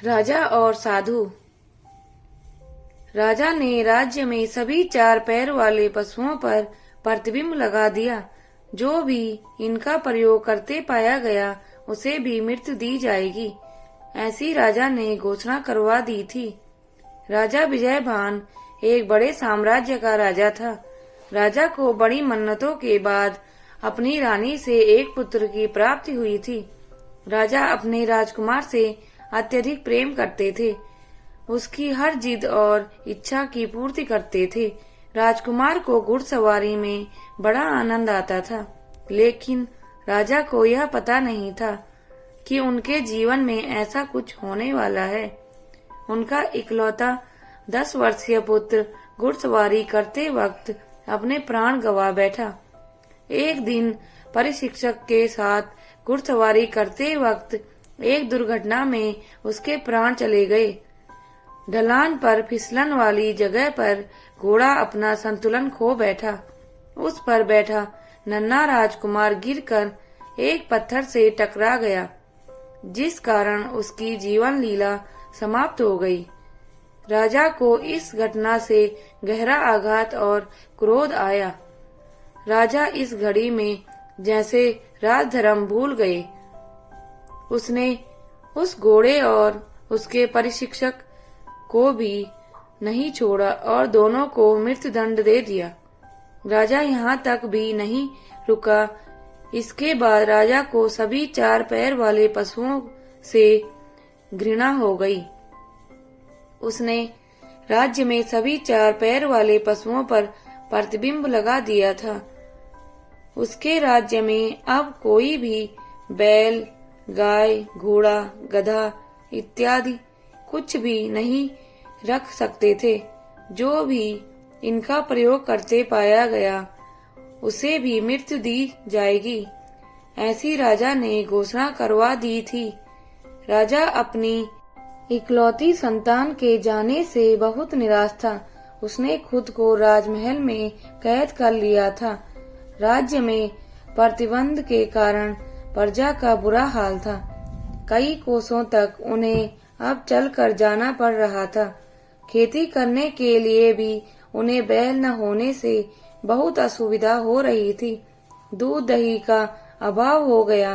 राजा और साधु। राजा ने राज्य में सभी 4 पैर वाले पशुओं पर प्रतिबिंब लगा दिया। जो भी इनका प्रयोग करते पाया गया उसे भी मृत्यु दी जाएगी, ऐसी राजा ने घोषणा करवा दी थी। राजा विजयभान एक बड़े साम्राज्य का राजा था। राजा को बड़ी मन्नतों के बाद अपनी रानी से एक पुत्र की प्राप्ति हुई थी। राजा अपने राजकुमार से अत्यधिक प्रेम करते थे, उसकी हर जिद और इच्छा की पूर्ति करते थे। राजकुमार को घुड़सवारी में बड़ा आनंद आता था, लेकिन राजा को यह पता नहीं था कि उनके जीवन में ऐसा कुछ होने वाला है। उनका इकलौता 10 वर्षीय पुत्र घुड़सवारी करते वक्त अपने प्राण गंवा बैठा। एक दिन प्रशिक्षक के साथ घुड़सवारी करते वक्त एक दुर्घटना में उसके प्राण चले गए। ढलान पर फिसलन वाली जगह पर घोड़ा अपना संतुलन खो बैठा। उस पर बैठा नन्हा राजकुमार गिरकर एक पत्थर से टकरा गया, जिस कारण उसकी जीवन लीला समाप्त हो गई। राजा को इस घटना से गहरा आघात और क्रोध आया। राजा इस घड़ी में जैसे राजधर्म भूल गए। उसने उस घोड़े और उसके प्रशिक्षक को भी नहीं छोड़ा और दोनों को मृत्युदंड दे दिया। राजा यहाँ तक भी नहीं रुका। इसके बाद राजा को सभी 4 पैर वाले पशुओं से घृणा हो गई। उसने राज्य में सभी 4 पैर वाले पशुओं पर प्रतिबिंब लगा दिया था। उसके राज्य में अब कोई भी बैल, गाय, घोड़ा, गधा इत्यादि कुछ भी नहीं रख सकते थे। जो भी इनका प्रयोग करते पाया गया उसे भी मृत्यु दी जाएगी, ऐसी राजा ने घोषणा करवा दी थी। राजा अपनी इकलौती संतान के जाने से बहुत निराश था। उसने खुद को राजमहल में कैद कर लिया था। राज्य में प्रतिबंध के कारण प्रजा का बुरा हाल था। कई कोसों तक उन्हें अब चलकर जाना पड़ रहा था। खेती करने के लिए भी उन्हें बैल न होने से बहुत असुविधा हो रही थी। दूध दही का अभाव हो गया।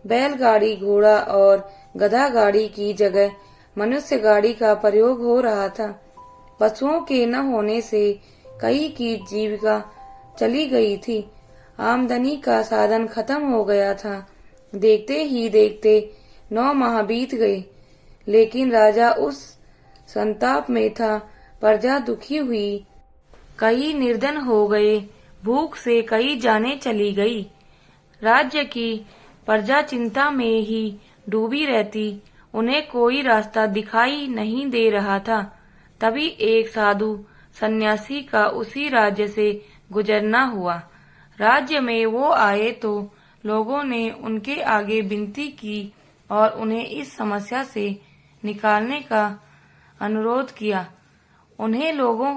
बैलगाड़ी, घोड़ा और गधा गाड़ी की जगह मनुष्य गाड़ी का प्रयोग हो रहा था। पशुओं के न होने से कई की जीविका चली गई थी। आमदनी का साधन खत्म हो गया था। देखते ही देखते 9 माह बीत गए, लेकिन राजा उस संताप में था। प्रजा दुखी हुई, कई निर्धन हो गए, भूख से कई जानें चली गई। राज्य की प्रजा चिंता में ही डूबी रहती। उन्हें कोई रास्ता दिखाई नहीं दे रहा था। तभी एक साधु सन्यासी का उसी राज्य से गुजरना हुआ। राज्य में वो आए तो लोगों ने उनके आगे विनती की और उन्हें इस समस्या से निकालने का अनुरोध किया। उन्हें लोगों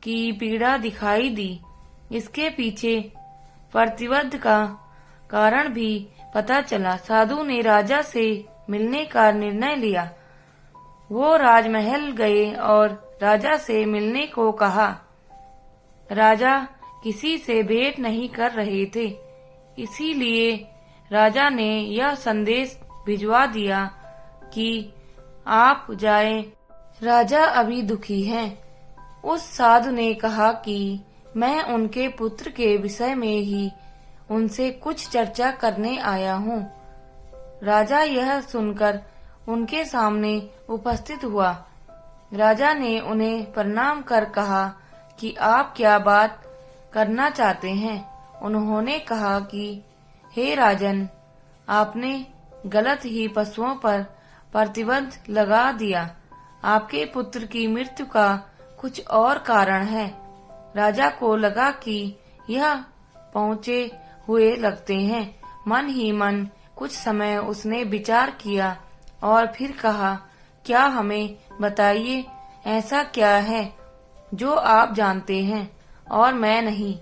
की पीड़ा दिखाई दी। इसके पीछे प्रतिबंध का कारण भी पता चला। साधु ने राजा से मिलने का निर्णय लिया। वो राजमहल गए और राजा से मिलने को कहा। राजा किसी से भेंट नहीं कर रहे थे, इसीलिए राजा ने यह संदेश भिजवा दिया कि आप जाएं। राजा अभी दुखी हैं। उस साधु ने कहा कि मैं उनके पुत्र के विषय में ही उनसे कुछ चर्चा करने आया हूँ। राजा यह सुनकर उनके सामने उपस्थित हुआ। राजा ने उन्हें प्रणाम कर कहा कि आप क्या बात करना चाहते हैं। उन्होंने कहा कि हे राजन, आपने गलत ही पशुओं पर प्रतिबंध लगा दिया। आपके पुत्र की मृत्यु का कुछ और कारण है। राजा को लगा कि यह पहुँचे हुए लगते हैं। मन ही मन कुछ समय उसने विचार किया और फिर कहा, क्या हमें बताइए, ऐसा क्या है जो आप जानते हैं और मैं नहीं।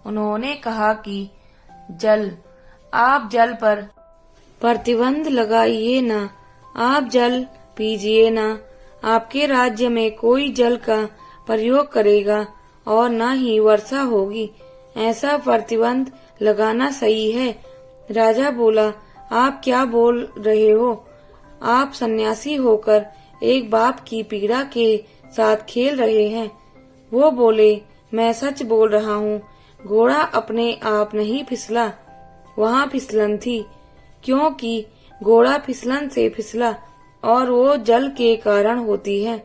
उन्होंने कहा कि जल, आप जल पर प्रतिबंध लगाइए ना। आप जल पीजिए ना। आपके राज्य में कोई जल का प्रयोग करेगा और न ही वर्षा होगी। ऐसा प्रतिबंध लगाना सही है। राजा बोला, आप क्या बोल रहे हो? आप सन्यासी होकर एक बाप की पीड़ा के साथ खेल रहे हैं। वो बोले, मैं सच बोल रहा हूँ। घोड़ा अपने आप नहीं फिसला, वहाँ फिसलन थी, क्योंकि घोड़ा फिसलन से फिसला और वो जल के कारण होती है।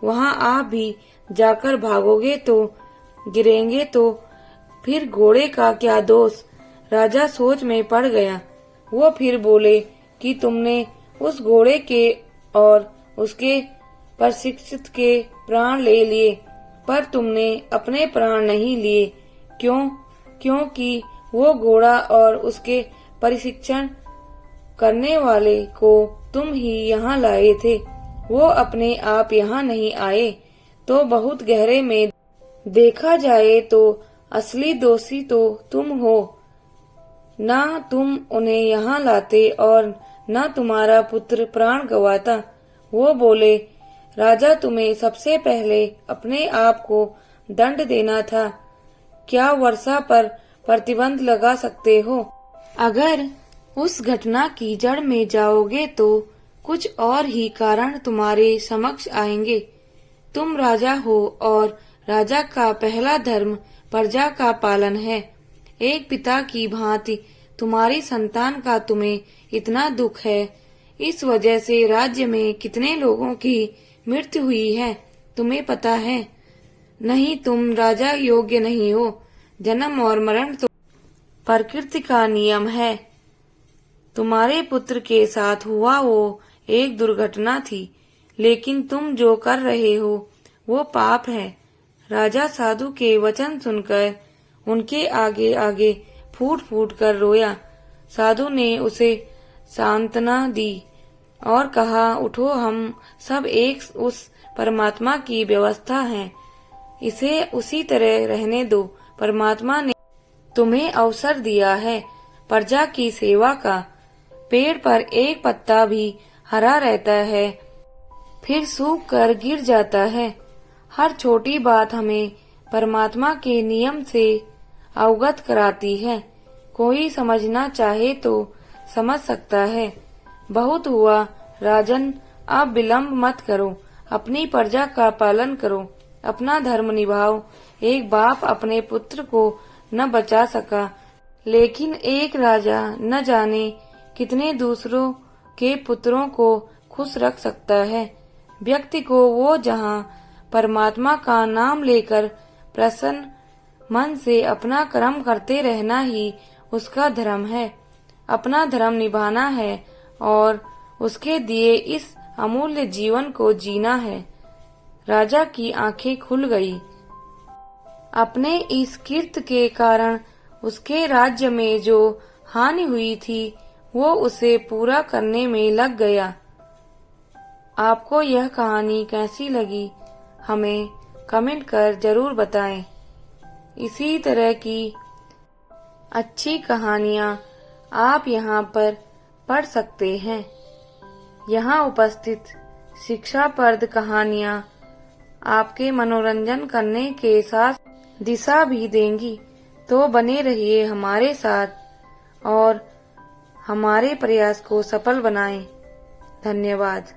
वहाँ आप भी जाकर भागोगे तो गिरेंगे तो फिर घोड़े का क्या दोष? राजा सोच में पड़ गया। वो फिर बोले कि तुमने उस घोड़े के और उसके प्रशिक्षित के प्राण ले लिए, पर तुमने अपने प्राण नहीं लिए। क्यों? क्योंकि वो घोड़ा और उसके प्रशिक्षण करने वाले को तुम ही यहाँ लाए थे। वो अपने आप यहाँ नहीं आए। तो बहुत गहरे में देखा जाए तो असली दोषी तो तुम हो। ना तुम उन्हें यहाँ लाते और न तुम्हारा पुत्र प्राण गवाता। वो बोले, राजा, तुम्हें सबसे पहले अपने आप को दंड देना था। क्या वर्षा पर प्रतिबंध लगा सकते हो? अगर उस घटना की जड़ में जाओगे तो कुछ और ही कारण तुम्हारे समक्ष आएंगे। तुम राजा हो और राजा का पहला धर्म प्रजा का पालन है। एक पिता की भांति तुम्हारी संतान का तुम्हें इतना दुख है। इस वजह से राज्य में कितने लोगों की मृत्यु हुई है तुम्हें पता है? नहीं, तुम राजा योग्य नहीं हो। जन्म और मरण तो प्रकृति का नियम है। तुम्हारे पुत्र के साथ हुआ वो एक दुर्घटना थी, लेकिन तुम जो कर रहे हो वो पाप है। राजा साधु के वचन सुनकर उनके आगे आगे फूट फूट कर रोया। साधु ने उसे सांत्वना दी और कहा, उठो, हम सब एक उस परमात्मा की व्यवस्था हैं। इसे उसी तरह रहने दो। परमात्मा ने तुम्हें अवसर दिया है प्रजा की सेवा का। पेड़ पर एक पत्ता भी हरा रहता है, फिर सूख कर गिर जाता है। हर छोटी बात हमें परमात्मा के नियम से अवगत कराती है। कोई समझना चाहे तो समझ सकता है। बहुत हुआ राजन, अब विलंब मत करो। अपनी प्रजा का पालन करो, अपना धर्म निभाओ। एक बाप अपने पुत्र को न बचा सका, लेकिन एक राजा न जाने कितने दूसरों के पुत्रों को खुश रख सकता है। व्यक्ति को वो जहाँ परमात्मा का नाम लेकर प्रसन्न मन से अपना कर्म करते रहना ही उसका धर्म है। अपना धर्म निभाना है और उसके दिए इस अमूल्य जीवन को जीना है। राजा की आंखें खुल गई। अपने इस कृत्य के कारण उसके राज्य में जो हानि हुई थी वो उसे पूरा करने में लग गया। आपको यह कहानी कैसी लगी हमें कमेंट कर जरूर बताएं। इसी तरह की अच्छी कहानियाँ आप यहाँ पर पढ़ सकते हैं। यहाँ उपस्थित शिक्षाप्रद कहानियाँ आपके मनोरंजन करने के साथ दिशा भी देंगी। तो बने रहिए हमारे साथ और हमारे प्रयास को सफल बनाएं। धन्यवाद।